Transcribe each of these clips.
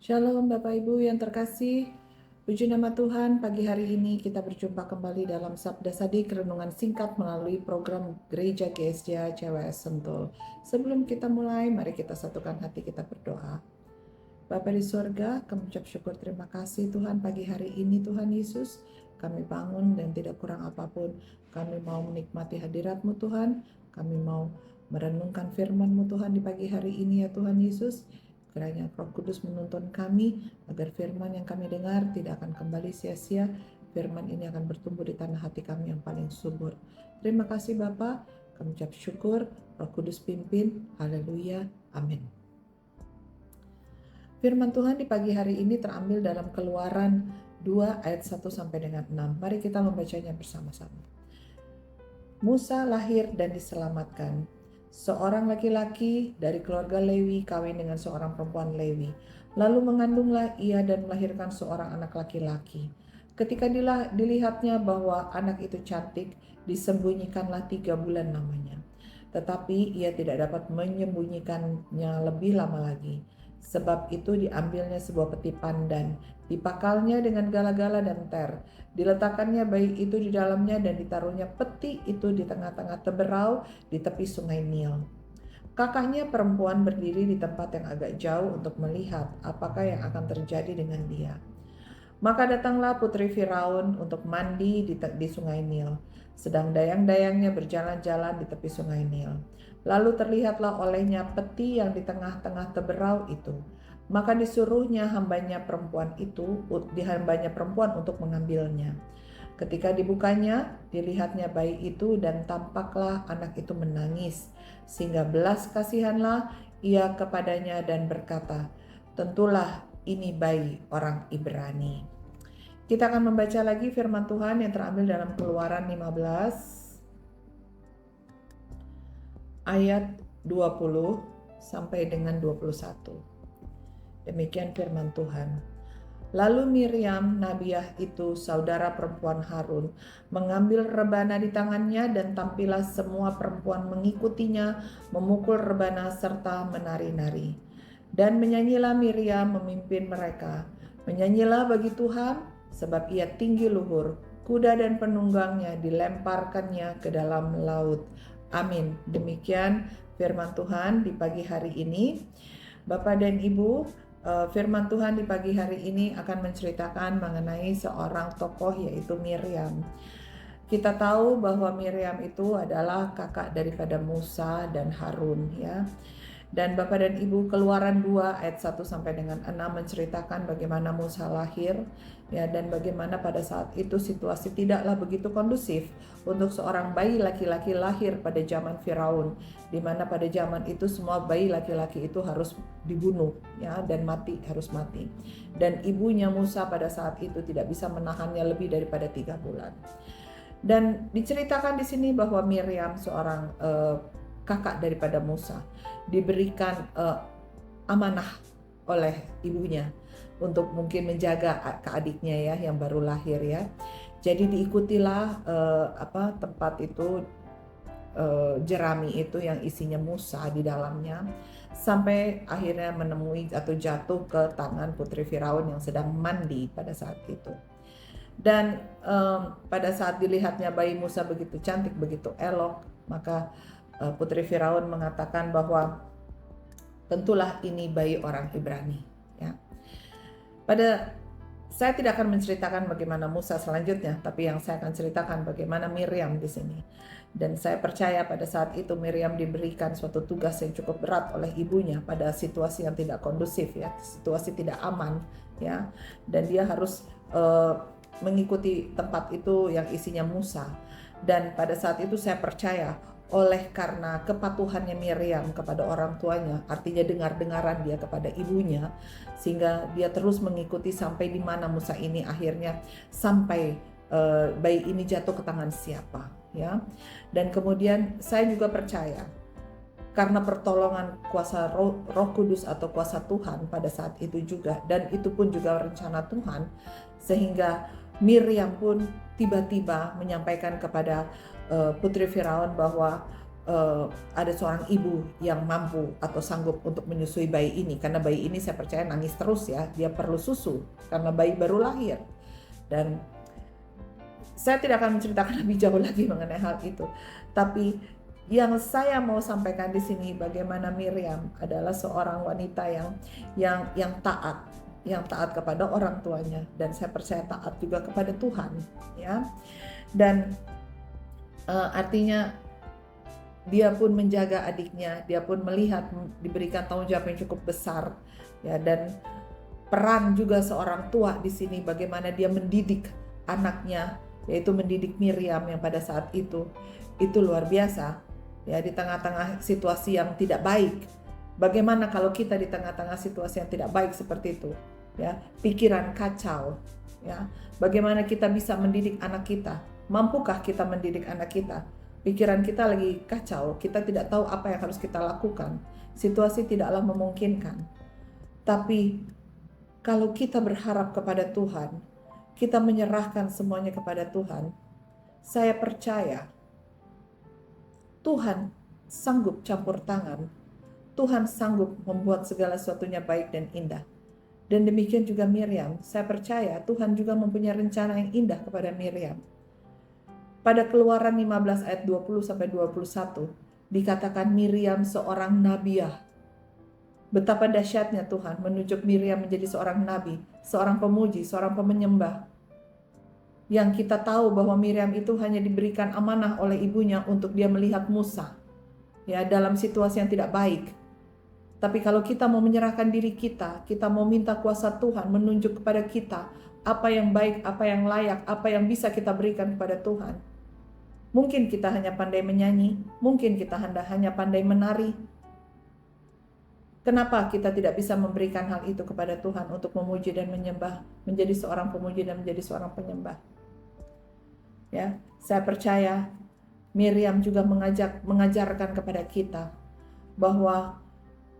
Shalom Bapak Ibu yang terkasih, puji nama Tuhan. Pagi hari ini kita berjumpa kembali dalam Sabda Sadik Renungan Singkat melalui program Gereja GSJ CWS Sentul. Sebelum kita mulai, mari kita satukan hati kita berdoa. Bapa di surga, kami ucap syukur terima kasih Tuhan pagi hari ini Tuhan Yesus. Kami bangun dan tidak kurang apapun. Kami mau menikmati hadirat-Mu Tuhan. Kami mau merenungkan firman-Mu Tuhan di pagi hari ini ya Tuhan Yesus. Kiranya Roh Kudus menuntun kami agar firman yang kami dengar tidak akan kembali sia-sia. Firman ini akan bertumbuh di tanah hati kami yang paling subur. Terima kasih Bapa. Kami ucap syukur, Roh Kudus pimpin. Haleluya. Amin. Firman Tuhan di pagi hari ini terambil dalam Keluaran 2 ayat 1 sampai dengan 6. Mari kita membacanya bersama-sama. Musa lahir dan diselamatkan. Seorang laki-laki dari keluarga Lewi kawin dengan seorang perempuan Lewi. Lalu mengandunglah ia dan melahirkan seorang anak laki-laki. Ketika dilihatnya bahwa anak itu cantik, disembunyikanlah 3 bulan namanya. Tetapi ia tidak dapat menyembunyikannya lebih lama lagi. Sebab itu diambilnya sebuah peti pandan, dipakalnya dengan gala-gala dan ter. Diletakkannya bayi itu di dalamnya dan ditaruhnya peti itu di tengah-tengah teberau di tepi sungai Nil. Kakaknya perempuan berdiri di tempat yang agak jauh untuk melihat apakah yang akan terjadi dengan dia. Maka datanglah putri Firaun untuk mandi di sungai Nil, sedang dayang-dayangnya berjalan-jalan di tepi sungai Nil. Lalu terlihatlah olehnya peti yang di tengah-tengah teberau itu. Maka disuruhnya hambanya perempuan untuk mengambilnya. Ketika dibukanya, dilihatnya bayi itu dan tampaklah anak itu menangis. Sehingga belas kasihanlah ia kepadanya dan berkata, tentulah ini bayi orang Ibrani. Kita akan membaca lagi firman Tuhan yang terambil dalam Keluaran 15 ayat 20 sampai dengan 21. Demikian firman Tuhan. Lalu Miriam, nabiah itu, saudara perempuan Harun, mengambil rebana di tangannya dan tampillah semua perempuan mengikutinya, memukul rebana serta menari-nari. Dan menyanyilah Miriam memimpin mereka. Menyanyilah bagi Tuhan, sebab ia tinggi luhur. Kuda dan penunggangnya dilemparkannya ke dalam laut. Amin. Demikian firman Tuhan di pagi hari ini. Bapak dan Ibu, firman Tuhan di pagi hari ini akan menceritakan mengenai seorang tokoh yaitu Miriam. Kita tahu bahwa Miriam itu adalah kakak daripada Musa dan Harun ya. Dan Bapak dan Ibu, Keluaran 2 ayat 1 sampai dengan 6 menceritakan bagaimana Musa lahir ya, dan bagaimana pada saat itu situasi tidaklah begitu kondusif untuk seorang bayi laki-laki lahir pada zaman Firaun, di mana pada zaman itu semua bayi laki-laki itu harus dibunuh ya, dan harus mati. Dan ibunya Musa pada saat itu tidak bisa menahannya lebih daripada 3 bulan. Dan diceritakan di sini bahwa Miriam seorang kakak daripada Musa diberikan amanah oleh ibunya untuk mungkin menjaga adiknya ya yang baru lahir ya. Jadi diikutilah tempat itu, jerami itu yang isinya Musa di dalamnya, sampai akhirnya menemui atau jatuh ke tangan putri Firaun yang sedang mandi pada saat itu. Dan pada saat dilihatnya bayi Musa begitu cantik, begitu elok, maka putri Firaun mengatakan bahwa tentulah ini bayi orang Ibrani ya. Saya tidak akan menceritakan bagaimana Musa selanjutnya, tapi yang saya akan ceritakan bagaimana Miriam di sini. Dan saya percaya pada saat itu Miriam diberikan suatu tugas yang cukup berat oleh ibunya pada situasi yang tidak kondusif ya, situasi tidak aman ya, dan dia harus mengikuti tempat itu yang isinya Musa. Dan pada saat itu saya percaya oleh karena kepatuhannya Miriam kepada orang tuanya, artinya dengar-dengaran dia kepada ibunya, sehingga dia terus mengikuti sampai di mana Musa ini akhirnya sampai bayi ini jatuh ke tangan siapa ya. Dan kemudian saya juga percaya karena pertolongan kuasa Roh Kudus atau kuasa Tuhan pada saat itu juga, dan itu pun juga rencana Tuhan, sehingga Miriam pun tiba-tiba menyampaikan kepada putri Firaun bahwa ada seorang ibu yang mampu atau sanggup untuk menyusui bayi ini, karena bayi ini saya percaya nangis terus ya, dia perlu susu karena bayi baru lahir. Dan saya tidak akan menceritakan lebih jauh lagi mengenai hal itu, tapi yang saya mau sampaikan di sini bagaimana Miriam adalah seorang wanita yang taat kepada orang tuanya, dan saya percaya taat juga kepada Tuhan ya. Dan artinya dia pun menjaga adiknya, dia pun melihat diberikan tanggung jawab yang cukup besar ya, dan peran juga seorang tua di sini bagaimana dia mendidik anaknya, yaitu mendidik Miriam yang pada saat itu luar biasa ya, di tengah-tengah situasi yang tidak baik. Bagaimana kalau kita di tengah-tengah situasi yang tidak baik seperti itu ya, pikiran kacau ya, bagaimana kita bisa mendidik anak kita? Mampukah kita mendidik anak kita? Pikiran kita lagi kacau, kita tidak tahu apa yang harus kita lakukan. Situasi tidaklah memungkinkan. Tapi kalau kita berharap kepada Tuhan, kita menyerahkan semuanya kepada Tuhan, saya percaya Tuhan sanggup campur tangan. Tuhan sanggup membuat segala sesuatunya baik dan indah. Dan demikian juga Miriam, saya percaya Tuhan juga mempunyai rencana yang indah kepada Miriam. Pada Keluaran 15 ayat 20-21 dikatakan Miriam seorang nabiah. Betapa dahsyatnya Tuhan menunjuk Miriam menjadi seorang nabi, seorang pemuji, seorang pemenyembah. Yang kita tahu bahwa Miriam itu hanya diberikan amanah oleh ibunya untuk dia melihat Musa ya, dalam situasi yang tidak baik. Tapi kalau kita mau menyerahkan diri kita mau minta kuasa Tuhan menunjuk kepada kita apa yang baik, apa yang layak, apa yang bisa kita berikan kepada Tuhan. Mungkin kita hanya pandai menyanyi, mungkin kita hanya pandai menari. Kenapa kita tidak bisa memberikan hal itu kepada Tuhan untuk memuji dan menyembah, menjadi seorang pemuji dan menjadi seorang penyembah? Ya, saya percaya Miriam juga mengajarkan kepada kita bahwa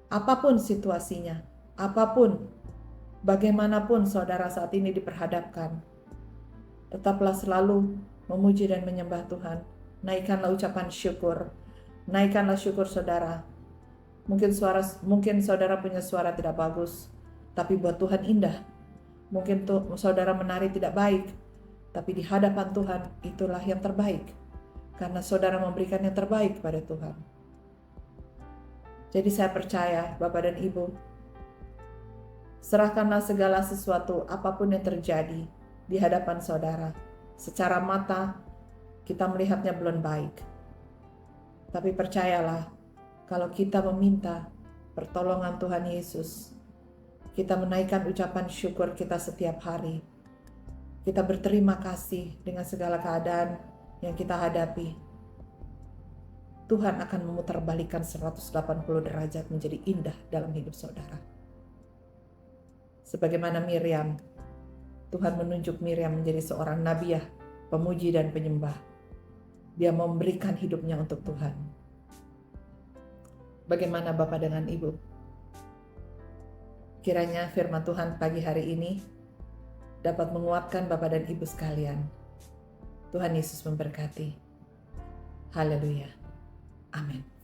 apapun situasinya, apapun, bagaimanapun saudara saat ini diperhadapkan, tetaplah selalu memuji dan menyembah Tuhan. Naikkanlah ucapan syukur. Naikkanlah syukur saudara. Mungkin saudara punya suara tidak bagus, tapi buat Tuhan indah. Mungkin saudara menari tidak baik, tapi di hadapan Tuhan itulah yang terbaik. Karena saudara memberikan yang terbaik kepada Tuhan. Jadi saya percaya Bapak dan Ibu, serahkanlah segala sesuatu apapun yang terjadi di hadapan saudara. Secara mata kita melihatnya belum baik. Tapi percayalah, kalau kita meminta pertolongan Tuhan Yesus, kita menaikkan ucapan syukur kita setiap hari. Kita berterima kasih dengan segala keadaan yang kita hadapi. Tuhan akan memutarbalikkan 180 derajat menjadi indah dalam hidup saudara. Sebagaimana Miriam, Tuhan menunjuk Miriam menjadi seorang nabiah, pemuji dan penyembah. Dia memberikan hidupnya untuk Tuhan. Bagaimana Bapak dengan Ibu? Kiranya firman Tuhan pagi hari ini dapat menguatkan Bapak dan Ibu sekalian. Tuhan Yesus memberkati. Haleluya. Amin.